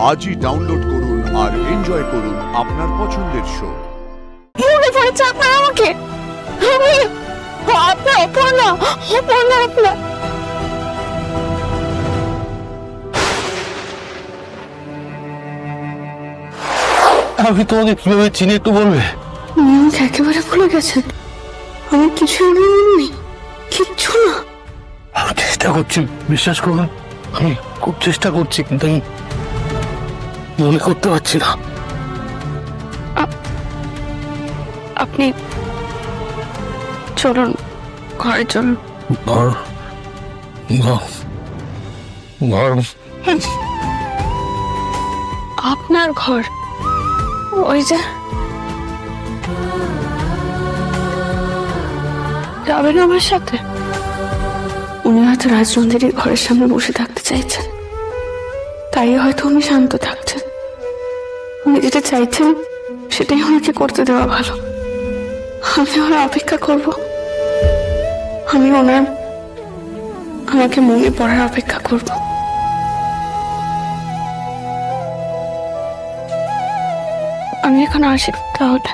আজই ডাউনলোড করুন আর এনজয় করুন আপনার পছন্দের শো। মনে পড়েছে আপনার আমাকে, আমি আপনার অপর্ণা, অপর্ণা আপনার। আমি তোমাকে কিভাবে চিনি একটু বলবে? আমাকে একেবারে ভুলে গেছেন? আমি কিছু নেই, কিচ্ছু না। আমি চেষ্টা করছি, বিশ্বাস করুন, আমি খুব চেষ্টা করছি, কিন্তু আমি মনে করতে পারছি না। আপনি চলুন, ঘরে চলুন। ঘর ঘর ঘর আপনার ঘর, ওই যে। যাবেন আমার সাথে? উনি হয়তো রাজনন্দিনীর ঘরের সামনে বসে থাকতে চাইছেন, তাই হয়তো উনি শান্ত থাকছেন। উনি যেটা চাইছেন সেটাই ওনাকে করতে দেওয়া ভালো। আমি ওনার অপেক্ষা করব, আমি ওনার আমাকে মনে পড়ার অপেক্ষা করব। আমি এখন আসি তাহলে।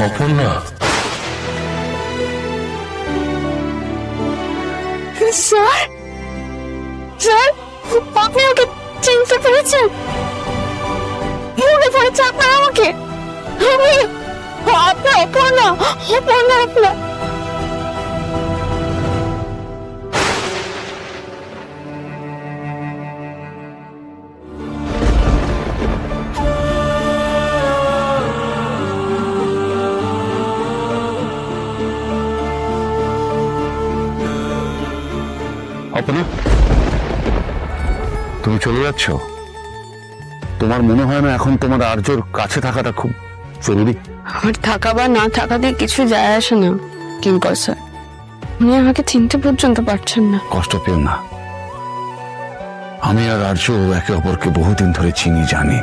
অপর্ণা, স্যার, স্যার, আপনি ওকে চিনতে পেরেছেন? মনে পড়েছে আপনার আমাকে, আমি আপনার অপর্ণা, অপর্ণা আপনার। অপর্ণা, তুমি চলে যাচ্ছ? তোমার মনে হয় না এখন তোমার আর্যর কাছে থাকাটা খুব জরুরি? আমার থাকা বা না থাকা দিয়ে কিছু যায় আসে না কিঙ্কর স্যার। উনি আমাকে চিনতে পর্যন্ত পারছেন না। কষ্ট পেও না, আমি আর আর্য একে অপরকে বহুদিন ধরে চিনি, জানি।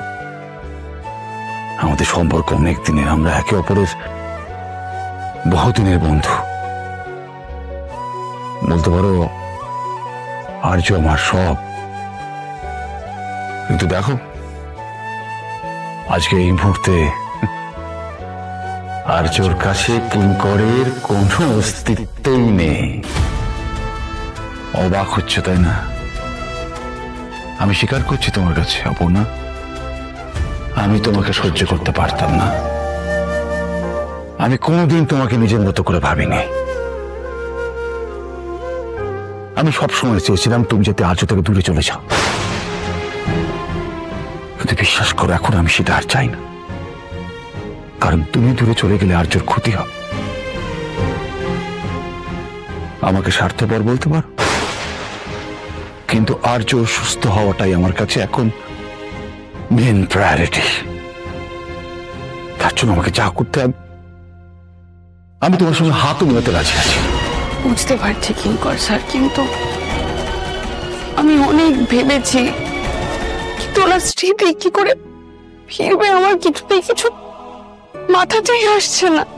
আমাদের সম্পর্ক অনেক দিনের, আমরা একে অপরের বহুদিনের বন্ধু। বলতে পারো আর্য আমার সব। কিন্তু দেখো, আজকে এই মুহূর্তে আর্যর কাছে কিঙ্করের কোনো অস্তিত্বই নেই। অবাক হচ্ছে তাই না? আমি স্বীকার করছি তোমার কাছে, অপর্ণা, আমি তোমাকে সহ্য করতে পারতাম না। আমি কোনোদিন তোমাকে নিজের মতো করে ভাবিনি। আমি সবসময় চেয়েছিলাম তুমি যাতে আর্য থেকে দূরে চলে যাও, কিন্তু বিশ্বাস করো এখন আমি সেটা আর চাই না। কারণ তুমি দূরে চলে গেলে আর্যর ক্ষতি হবে। আমাকে স্বার্থপর বলতে পারো, কিন্তু আর্য সুস্থ হওয়াটাই আমার কাছে এখন মেন প্রায়োরিটি। তার জন্য আমাকে যা করতে হবে, আমি তোমার সঙ্গে হাতও মেলাতে রাজি আছি। বুঝতে পারছি কিঙ্কর স্যার, কিন্তু আমি অনেক ভেবেছি, কিন্তু ওনার স্মৃতি কি করে ফিরবে আমার কিছুতেই কিছু মাথাতেই আসছে না।